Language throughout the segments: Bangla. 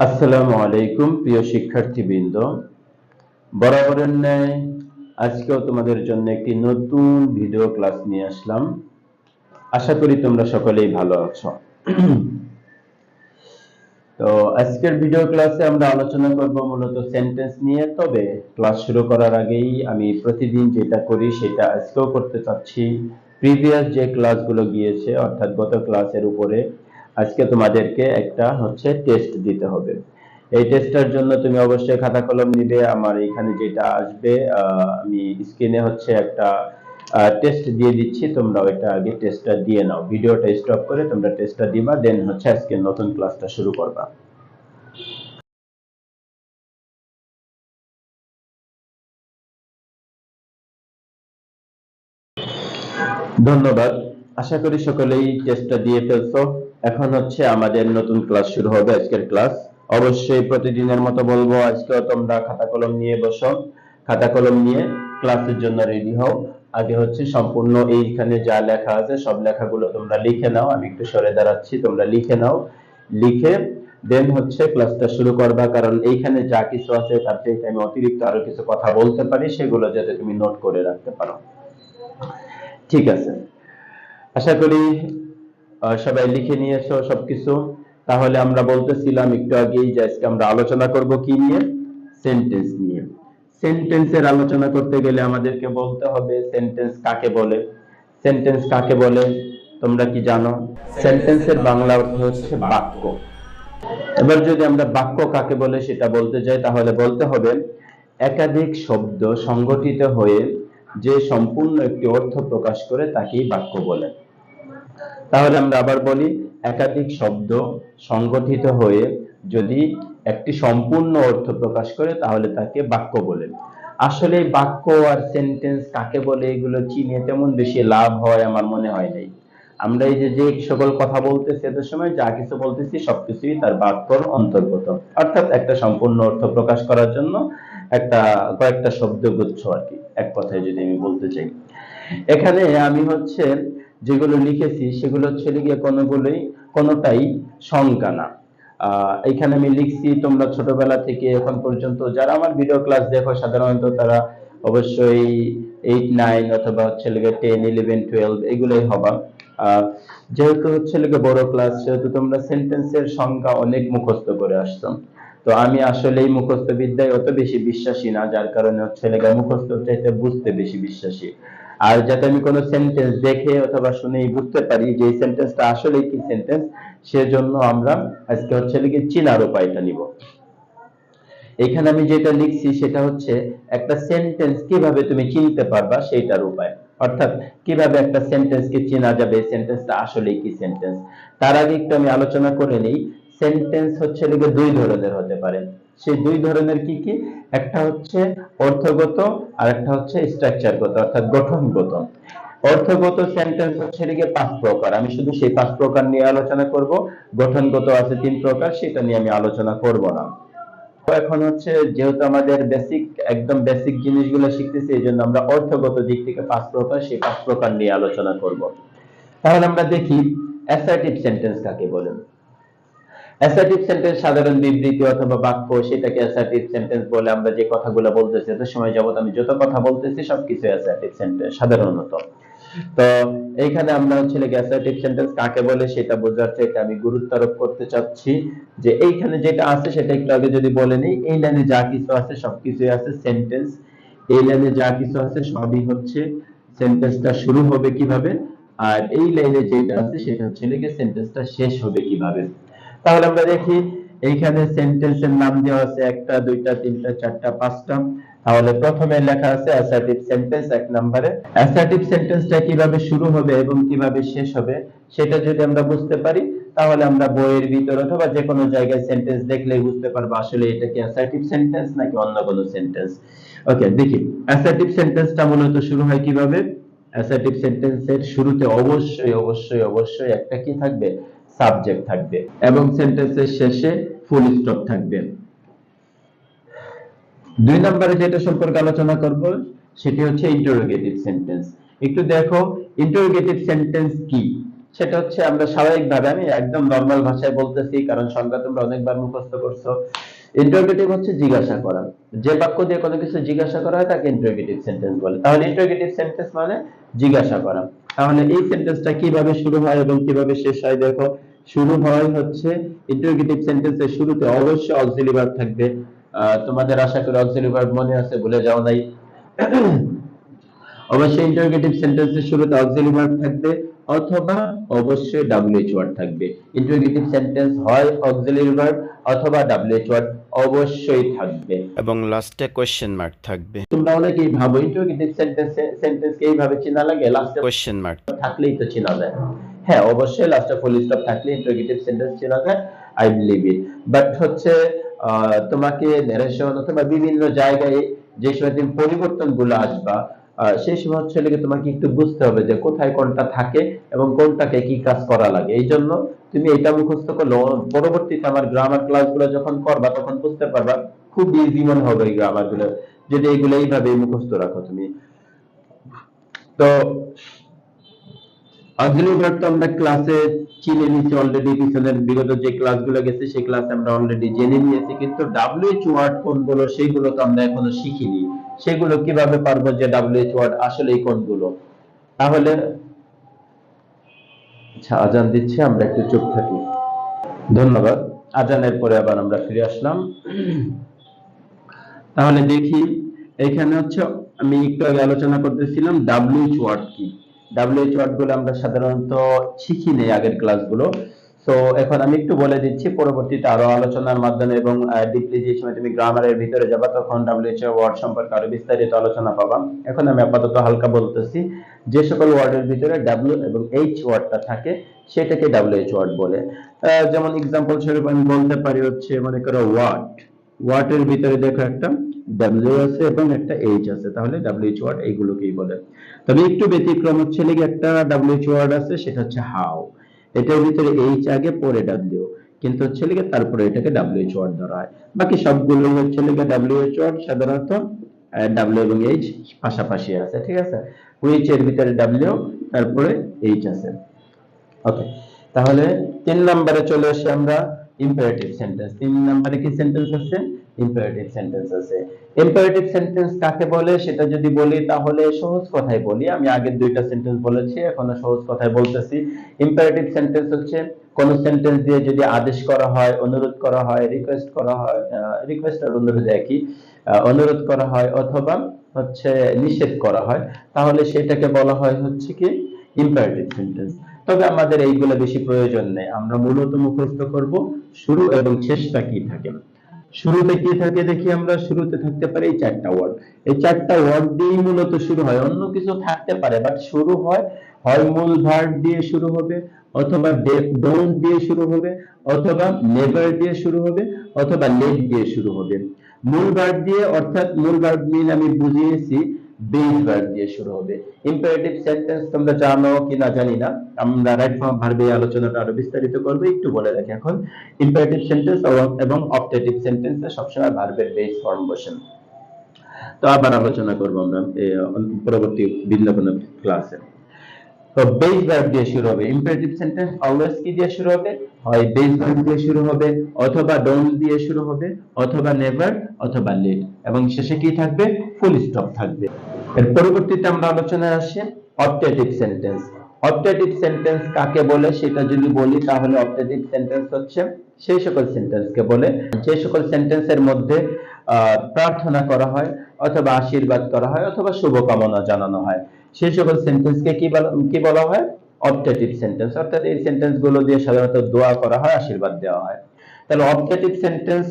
আসসালামু আলাইকুম প্রিয় শিক্ষার্থীবৃন্দ। বরাবরের ন্যায় আজকেও তোমাদের জন্য একটি নতুন ভিডিও ক্লাস নিয়ে আসলাম। আশা করি তোমরা সকলেই ভালো আছো। তো আজকের ভিডিও ক্লাসে আমরা আলোচনা করব মূলত সেন্টেন্স নিয়ে। তবে ক্লাস শুরু করার আগেই আমি প্রতিদিন যেটা করি সেটা আজকেও করতে চাচ্ছি। প্রিভিয়াস যে ক্লাসগুলো গিয়েছে অর্থাৎ গত ক্লাসের উপরে আজকে তোমাদেরকে একটা টেস্ট দিতে হবে। এই টেস্টটার জন্য তুমি অবশ্যই খাতা কলম নিবে। আমার এখানে যেটা আসবে আমি স্ক্রিনে একটা টেস্ট দিয়ে দিচ্ছি, তোমরা ওইটা আগে টেস্টটা দিয়ে নাও। ভিডিওটা স্টপ করে তোমরা টেস্টটা দিবা, দেন আজকে নতুন ক্লাসটা শুরু করবা। ধন্যবাদ। আশা করি সকলেই টেস্টটা দিয়ে ফেলছো। এখন আমাদের নতুন ক্লাস শুরু হবে। আজকের ক্লাস অবশ্যই প্রতিদিনের মতো বলবো, আজকেও তোমরা খাতা কলম নিয়ে বসো। খাতা কলম নিয়ে ক্লাসের জন্য রেডি হও। আগে সম্পূর্ণ এইখানে যা লেখা আছে সব লেখাগুলো তোমরা লিখে নাও। আমি একটু সরে দাঁড়াচ্ছি, তোমরা লিখে নাও। লিখে দেন ক্লাসটা শুরু করবা, কারণ এইখানে যা কিছু আছে তার থেকে আমি অতিরিক্ত আরো কিছু কথা বলতে পারি, সেগুলো যাতে তুমি নোট করে রাখতে পারো। ঠিক আছে, আশা করি সবাই লিখে নিয়েছো সবকিছু। তাহলে আমরা বলতেছিলাম একটু আগেই যে আজকে আমরা আলোচনা করব কি নিয়ে? সেন্টেন্স নিয়ে। সেন্টেন্সের আলোচনা করতে গেলে আমাদেরকে বলতে হবে সেন্টেন্স কাকে বলে। সেন্টেন্স কাকে বলে তোমরা কি জানো? সেন্টেন্সের বাংলা অর্থ হচ্ছে বাক্য। এবার যদি আমরা বাক্য কাকে বলে সেটা বলতে যাই, তাহলে বলতে হবে একাধিক শব্দ সংগঠিত হয়ে যে সম্পূর্ণ একটি অর্থ প্রকাশ করে তাকেই বাক্য বলে। তাহলে আমরা আবার বলি, একাধিক শব্দ সংগঠিত হয়ে যদি একটি সম্পূর্ণ অর্থ প্রকাশ করে তাহলে তাকে বাক্য বলে। আসলে বাক্য আর সেন্টেন্স কাকে বলে এগুলো চিনে তেমন বেশি লাভ হয় আমার মনে হয় নাই। আমরা এই যে সকল কথা বলতেছি এত সময় যা কিছু বলতেছি সবকিছুই তার বাক্যর অন্তর্গত, অর্থাৎ একটা সম্পূর্ণ অর্থ প্রকাশ করার জন্য কয়েকটা শব্দগুচ্ছ আর কি, এক কথায় যদি আমি বলতে চাই। এখানে আমি যেগুলো লিখেছি সেগুলো লিখে কোনোটাই সংজ্ঞা না। এখানে আমি লিখছি, তোমরা ছোটবেলা থেকে এখন পর্যন্ত যারা আমার ভিডিও ক্লাস দেখো সাধারণত তারা অবশ্যই 8, 9 অথবা 10, 11, 12 এগুলোই হবা। যেহেতু বড় ক্লাস, সেহেতু তোমরা সেন্টেন্সের সংজ্ঞা অনেক মুখস্থ করে আসছো। তো আমি আসলে এই মুখস্থ বিদ্যায় অত বেশি বিশ্বাসী না, যার কারণে মুখস্থ চাইতে বুঝতে বেশি বিশ্বাসী। আর যাতে আমি কোনো সেন্টেন্স দেখে অথবা শুনেই বুঝতে পারি যে এই সেন্টেন্সটা আসলে কি সেন্টেন্স, সেজন্য আমরা আজকে চিনার উপায়টা নিব। এখানে আমি যেটা লিখছি সেটা একটা সেন্টেন্স কিভাবে তুমি চিনতে পারবা সেইটার উপায়, অর্থাৎ কিভাবে একটা সেন্টেন্সকে চেনা যাবে সেন্টেন্সটা আসলে কি সেন্টেন্স। তার আগে একটু আমি আলোচনা করে নেই। সেন্টেন্স দুই ধরনের হতে পারে। সেই দুই ধরনের কি কি? একটা অর্থগত আর একটা স্ট্রাকচারগত অর্থাৎ গঠনগত। অর্থগত সেন্টেন্স 5 প্রকার, আমি শুধু সেই 5 প্রকার নিয়ে আলোচনা করব। গঠনগত আছে 3 প্রকার, সেটা নিয়ে আমি আলোচনা করব না। এখন যেহেতু আমাদের একদম বেসিক জিনিসগুলো শিখতেছি, এই জন্য আমরা অর্থগত দিক থেকে 5 প্রকার, সেই 5 প্রকার নিয়ে আলোচনা করব। তাহলে আমরা দেখি অ্যাসার্টিভ সেন্টেন্স কাকে বলে। অ্যাসার্টিভ সেন্টেন্স সাধারণ বিবৃতি অথবা বাক্য, সেটাকে অ্যাসার্টিভ সেন্টেন্স বলে। আমরা যে কথাগুলো বলতেছি এত সময় যাবত আমি যত কথা বলতেছি সবকিছু অ্যাসার্টিভ সেন্টেন্স সাধারণত। তো এইখানে আমরা অ্যাসার্টিভ সেন্টেন্স কাকে বলে সেটা বোঝার থেকে আমি গুরুত্ব আরোপ করতে চাচ্ছি যে এইখানে যেটা আছে সেটা একটু আগে যদি বলে নিই। এই লাইনে যা কিছু আছে সবকিছুই আছে সেন্টেন্স। এই লাইনে যা কিছু আছে সবই সেন্টেন্সটা শুরু হবে কিভাবে, আর এই লাইনে যেটা আছে সেটা সেন্টেন্সটা শেষ হবে কিভাবে। তাহলে আমরা দেখি এইখানে সেন্টেন্সের নাম দেওয়া আছে 1টা 2টা 3টা 4টা 5টা। তাহলে প্রথমে লেখা আছে অ্যাসার্টিভ সেন্টেন্স 1 নম্বরে। অ্যাসার্টিভ সেন্টেন্সটা কিভাবে শুরু হবে এবং কিভাবে শেষ হবে সেটা যদি আমরা বুঝতে পারি, তাহলে আমরা বইয়ের ভিতর অথবা যে কোনো জায়গায় সেন্টেন্স দেখলেই বুঝতে পারবো আসলে এটা কি অ্যাসার্টিভ সেন্টেন্স নাকি অন্য কোনো সেন্টেন্স। ওকে, দেখি অ্যাসার্টিভ সেন্টেন্সটা মূলত শুরু হয় কিভাবে। অ্যাসার্টিভ সেন্টেন্সের শুরুতে অবশ্যই অবশ্যই অবশ্যই একটা কি থাকবে? সাবজেক্ট থাকবে এবং সেন্টেন্সের শেষে ফুল স্টপ থাকবে। 2 নম্বরে যেটা সম্পর্কে আলোচনা করব সেটি ইন্টারোগেটিভ সেন্টেন্স। একটু দেখো ইন্টারোগেটিভ সেন্টেন্স কি। সেটা হচ্ছে আমরা স্বাভাবিকভাবে, আমি একদম নরমাল ভাষায় বলতেছি কারণ সংজ্ঞা তোমরা অনেকবার মুখস্থ করছো। ইন্টারোগেটিভ হচ্ছে জিজ্ঞাসা করা। যে বাক্য দিয়ে কোনো কিছু জিজ্ঞাসা করা হয় তাকে ইন্টারোগেটিভ সেন্টেন্স বলে। তাহলে ইন্টারোগেটিভ সেন্টেন্স মানে জিজ্ঞাসা করা। তাহলে এই সেন্টেন্সটা কিভাবে শুরু হয় এবং কিভাবে শেষ হয় দেখো। শুরু হয় হচ্ছে ইন্টারোগেটিভ সেন্টেন্সের শুরুতে অবশ্যই অক্সিলারি ভার্ব থাকবে। তোমাদের আশা করি অক্সিলারি ভার্ব মনে আছে, ভুলে যাও নাই। অবশ্যই ইন্টারোগেটিভ সেন্টেন্সের শুরুতে অক্সিলারি ভার্ব থাকবে অথবা অবশ্যই ডাব্লিউএইচ ওয়ার্ড থাকবে। ইন্টারোগেটিভ সেন্টেন্স হয় অক্সিলারি ভার্ব অথবা ডাব্লিউএইচ ওয়ার্ড অবশ্যই থাকবে এবং লাস্টে কোশ্চেন মার্ক থাকবে। তোমরা অনেকেই ভাবো ইন্টারোগেটিভ সেন্টেন্সকে এইভাবে চেনা লাগে, লাস্টে কোশ্চেন মার্ক থাকলেই তো চেনা যায়। হ্যাঁ, অবশ্যই লাস্টে ফুল স্টপ থাকলে ইন্টারোগেটিভ সেন্টেন্স চেনা যায়, আই বিলিভ ইট। বাট হচ্ছে তোমাকে ন্যারেশন অথবা বিভিন্ন জায়গায় যে সময় তুমি পরিবর্তনগুলো আসবা, সেই সময় হচ্ছে তোমাকে একটু বুঝতে হবে যে কোথায় কোনটা থাকে এবং কোনটাকে কি কাজ করা লাগে। এই জন্য তুমি এটা মুখস্থ করলে পরবর্তীতে আমার গ্রামার ক্লাসগুলো যখন করবা তখন বুঝতে পারবা, খুব ইজি মনে হবে এই গ্রামার গুলো যদি এইগুলো এইভাবে মুখস্থ রাখো তুমি। তো অক্সিলারি ভার্ব তো আমরা ক্লাসে চিনে নিয়েছি অলরেডি, পিছনের বিগত যে ক্লাসগুলো গেছে সেই ক্লাসে আমরা অলরেডি জেনে নিয়েছি, কিন্তু ডাব্লিউএইচ ওয়ার্ড কোনগুলো সেগুলো তো আমরা এখনো শিখিনি। সেগুলো কিভাবে পারবো যে ডাব্লিউএইচ ওয়ার্ড আসলে কোনগুলো? তাহলে আচ্ছা, আজান দিচ্ছে, আমরা একটু চুপ থাকি। ধন্যবাদ। আজানের পরে আবার আমরা ফিরে আসলাম। তাহলে দেখি এখানে হচ্ছে আমি একটু আগে আলোচনা করতেছিলাম ডাব্লিউএইচ ওয়ার্ড কি। ডাব্লিউএইচ ওয়ার্ড গুলো আমরা সাধারণত শিখি নেই আগের ক্লাসগুলো। তো এখন আমি একটু বলে দিচ্ছি, পরবর্তীতে আরো আলোচনার মাধ্যমে এবং ডিপলি যে সময় তুমি গ্রামারের ভিতরে যাবা তখন ডাব্লিউএইচ ওয়ার্ড সম্পর্কে আরো বিস্তারিত আলোচনা পাবা। এখন আমি আপাতত হালকা বলতেছি। যে সকল ওয়ার্ডের ভিতরে ডাব্লিউ এবং এইচ ওয়ার্ডটা থাকে সেটাকে ডাব্লিউএইচ ওয়ার্ড বলে। যেমন এক্সাম্পল স্বরূপ আমি বলতে পারি হচ্ছে, মনে করো ওয়ার্ডের ভিতরে দেখো একটা ডাব্লিউ আছে এবং একটা এইচ আছে, তাহলে ডাব্লিউএইচ ওয়ার্ড এইগুলোকেই বলে। তবে একটু ব্যতিক্রম হচ্ছে একটা ডাব্লিউএইচ ওয়ার্ড আছে, সেটা হচ্ছে হাউ। এটার ভিতরে এইচ আগে পরে ডাব্লিউ, কিন্তু হচ্ছে তারপরে এটাকে ডাব্লিউএইচ ওয়ার্ড ধরা হয়। বাকি সবগুলো হচ্ছে ডাব্লিউএইচ ওয়ার্ড সাধারণত ডাব্লিউ এবং এইচ পাশাপাশি আছে, ঠিক আছে। হুইচ এর ভিতরে ডাব্লিউ তারপরে এইচ আছে। ওকে, তাহলে 3 নম্বরে চলে আসি আমরা, ইম্পারেটিভ সেন্টেন্স। 3 নম্বরে কি সেন্টেন্স আছে? ইম্পারেটিভ সেন্টেন্স আছে। ইম্পারেটিভ সেন্টেন্স কাকে বলে সেটা যদি বলি তাহলে সহজ কথায় বলি, আমি আগের দুইটা সেন্টেন্স বলেছি, এখনো সহজ কথায় বলতেছি। ইম্পারেটিভ সেন্টেন্স হচ্ছে কোন সেন্টেন্স দিয়ে যদি আদেশ করা হয়, অনুরোধ করা হয়, রিকোয়েস্ট করা হয়, রিকোয়েস্ট আর অনুরোধ একই, অনুরোধ করা হয় অথবা হচ্ছে নিষেধ করা হয়, তাহলে সেটাকে বলা হয় হচ্ছে কি ইম্পারেটিভ সেন্টেন্স। তবে আমাদের এইগুলো বেশি প্রয়োজন নেই, আমরা মূলত মুখস্থ করব শুরু এবং শেষটা কি থাকে। শুরুতে কি থাকে দেখি আমরা, শুরুতে থাকতে পারে এই 4টা ওয়ার্ড। এই 4টা ওয়ার্ড দিয়ে মূলত শুরু হয়, অন্য কিছু থাকতে পারে বাট শুরু হয় হয় মূল ভার্ব দিয়ে শুরু হবে, অথবা ডোন্ট দিয়ে শুরু হবে, অথবা নেভার দিয়ে শুরু হবে, অথবা লেট দিয়ে শুরু হবে। মূল ভার্ব দিয়ে, অর্থাৎ মূল ভার্ব মিন আমি বুঝিয়েছি, বেস ভার্ব দিয়ে শুরু হবে। ইম্পারেটিভ সেন্টেন্স তোমরা জানো কিনা জানি না, আমরা রাইট ফর্ম ভার্বে আলোচনাটা আরো বিস্তারিত করব, একটু বলে রাখি এখন। ইম্পারেটিভ সেন্টেন্স এবং অপটেটিভ সেন্টেন্সে সবসময় ভার্বের বেস ফর্ম বসে। তো আবার আলোচনা করব আমরা পরবর্তী ভিন্ন কোনো ক্লাসে। তো বেস ভার্ব দিয়ে শুরু হবে ইম্পারেটিভ সেন্টেন্স, অলওয়েজ কি দিয়ে শুরু হবে? হয় বেস ভার্ব দিয়ে শুরু হবে, অথবা ডোন্ট দিয়ে শুরু হবে, অথবা নেভার, অথবা লেট, এবং শেষে কি থাকবে? ফুল স্টপ থাকবে। এর পরবর্তীতে আমরা আলোচনায় আসি অপটেটিভ সেন্টেন্স। অপটেটিভ সেন্টেন্স কাকে বলে সেটা যদি বলি তাহলে অপটেটিভ সেন্টেন্স হচ্ছে সেই সকল সেন্টেন্সকে বলে যে সকল সেন্টেন্সের মধ্যে প্রার্থনা করা হয়, অথবা আশীর্বাদ করা হয়, অথবা শুভকামনা জানানো হয়, সেই সকল সেন্টেন্সকে কি বলা হয়? Optative sentence. অর্থাৎ এই সেন্টেন্স গুলো দিয়ে সাধারণত দোয়া করা হয়, আশীর্বাদ দেওয়া হয়। তাহলে অপটেটিভ সেন্টেন্স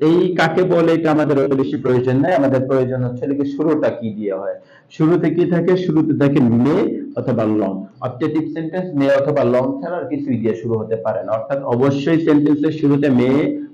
এই কাকে বলে এটা আমাদের অত বেশি প্রয়োজন নাই, আমাদের প্রয়োজন হচ্ছে কি শুরুটা কি দিয়ে হয়। শুরুতে কি থাকে? শুরুতে থাকে মে অথবা লং। অপটেটিভ সেন্টেন্স মে অথবা লং ছাড়া আর কিছুই দিয়ে শুরু হতে পারে না, অর্থাৎ অবশ্যই সেন্টেন্সের শুরুতে মে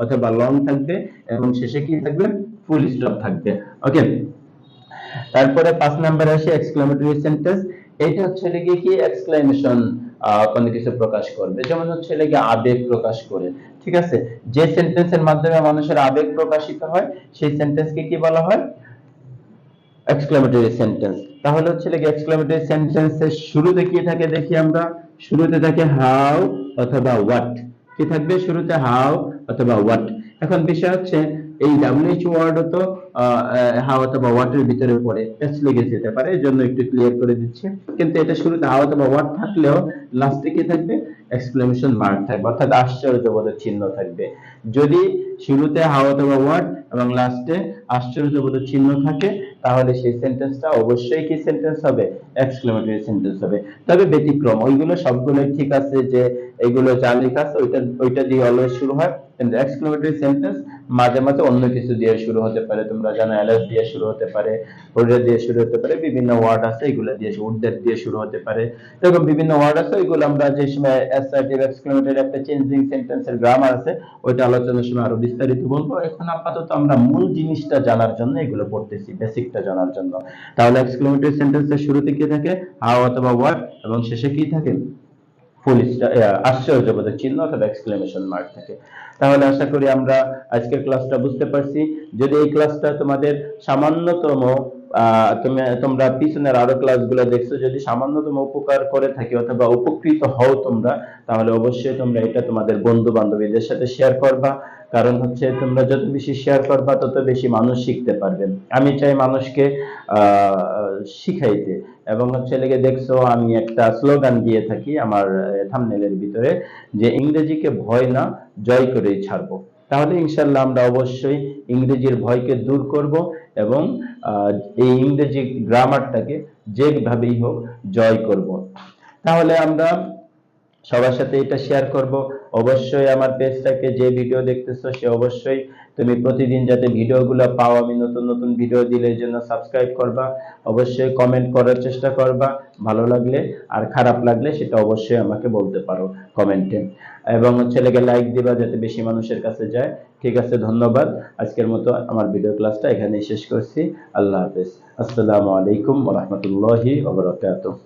অথবা লং থাকবে এবং শেষে কি থাকবে? ফুল স্টপ থাকবে। ওকে, তারপরে 5 নম্বরে আসে এক্সক্লেমেটরি সেন্টেন্স। এটা হচ্ছে কি এক্সক্লেমেশন, কোনো কিছু প্রকাশ করবে, যেমন হচ্ছে আবেগ প্রকাশ করে, ঠিক আছে। যে সেন্টেন্সের মাধ্যমে মানুষের আবেগ প্রকাশিত হয় সেই সেন্টেন্সকে কি বলা হয়? Exclamatory sentence. তাহলে হচ্ছে এক্সক্লেমেটরি সেন্টেন্সের শুরুতে কি থাকে দেখি আমরা, শুরুতে থাকে হাউ অথবা হোয়াট। কি থাকবে শুরুতে? হাউ অথবা হোয়াট। এখন বিষয় হচ্ছে এই WHO ওয়ার্ড তো হাউ অথবা হোয়াট এর ভিতরে পড়ে, টেক্সট লেগে যেতে পারে, এই জন্য একটু ক্লিয়ার করে দিচ্ছি। কিন্তু এটা শুরুতে হাউ অথবা হোয়াট থাকলেও লাস্টে কি থাকবে? এক্সক্লেমেশন মার্ক থাকবে, অর্থাৎ আশ্চর্যবোধক চিহ্ন থাকবে। যদি শুরুতে হাউ অথবা হোয়াট এবং লাস্টে আশ্চর্যবোধক চিহ্ন থাকে, তাহলে সেই সেন্টেন্সটা অবশ্যই কি সেন্টেন্স হবে? এক্সক্লেমেটরি সেন্টেন্স হবে। তবে ব্যতিক্রম, ওইগুলো সবগুলোই ঠিক আছে, যে এগুলো যা লেখা আছে ওইটা দিয়ে অলওয়েজ শুরু হয়, কিন্তু এক্সক্লেমেটরি সেন্টেন্স মাঝে মাঝে অন্য কিছু দিয়ে শুরু হতে পারে। তোমরা জানো এলএস দিয়ে শুরু হতে পারে, ওটা দিয়ে শুরু হতে পারে, বিভিন্ন ওয়ার্ড আছে এগুলো দিয়ে, উড দ্যাট দিয়ে শুরু হতে পারে। এরকম বিভিন্ন ওয়ার্ড আছে, ওইগুলো আমরা যে সময় অ্যাসার্টিভ এক্সক্লেমেটরি একটা চেঞ্জিং সেন্টেন্সের গ্রামার আছে, ওইটা আলোচনার সময় আরো বিস্তারিত বলবো। এখন আপাতত আমরা মূল জিনিসটা জানার জন্য এগুলো পড়তেছি, বেসিকটা জানার জন্য। তাহলে এক্সক্লেমেটরি সেন্টেন্সের শুরুতে কি থাকে? হাউ অথবা হোয়াট, এবং শেষে কি থাকে? ফুল আশ্চর্যবোধক চিহ্ন অথবা এক্সক্লেমেশন মার্ক থাকে। তাহলে আশা করি আমরা আজকের ক্লাসটা বুঝতে পারছি। যদি এই ক্লাসটা তোমাদের সামান্যতম তোমরা পিছনের আরো ক্লাসগুলো দেখছো, যদি সামান্যতম উপকার করে থাকি অথবা উপকৃত হও তোমরা, তাহলে অবশ্যই তোমরা এটা তোমাদের বন্ধু বান্ধবীদের সাথে শেয়ার করবা। কারণ হচ্ছে তোমরা যত বেশি শেয়ার করবা তত বেশি মানুষ শিখতে পারবেন। আমি চাই মানুষকে শিখাইতে, এবং হচ্ছে লেগে দেখছো আমি একটা স্লোগান দিয়ে থাকি আমার থাম্বনেলের ভিতরে, যে ইংরেজিকে ভয় না, জয় করেই ছাড়বো। তাহলে ইনশাল্লাহ আমরা অবশ্যই ইংরেজির ভয়কে দূর করব, এবং এই ইংরেজি গ্রামারটাকে যেভাবেই হোক জয় করব। তাহলে আমরা সবার সাথে এটা শেয়ার করব। অবশ্যই আমার পেজটাকে, যে ভিডিও দেখতেছো সে অবশ্যই তুমি প্রতিদিন যাতে ভিডিওগুলো পাও, আমি নতুন নতুন ভিডিও দিলে এর জন্য সাবস্ক্রাইব করবা। অবশ্যই কমেন্ট করার চেষ্টা করবা, ভালো লাগলে, আর খারাপ লাগলে সেটা অবশ্যই আমাকে বলতে পারো কমেন্টে, এবং হচ্ছে লেগে লাইক দিবা যাতে বেশি মানুষের কাছে যায়। ঠিক আছে, ধন্যবাদ। আজকের মতো আমার ভিডিও ক্লাসটা এখানেই শেষ করছি। আল্লাহ হাফেজ। আসসালামু আলাইকুম ওয়া রাহমাতুল্লাহি ওয়া বারাকাতুহু।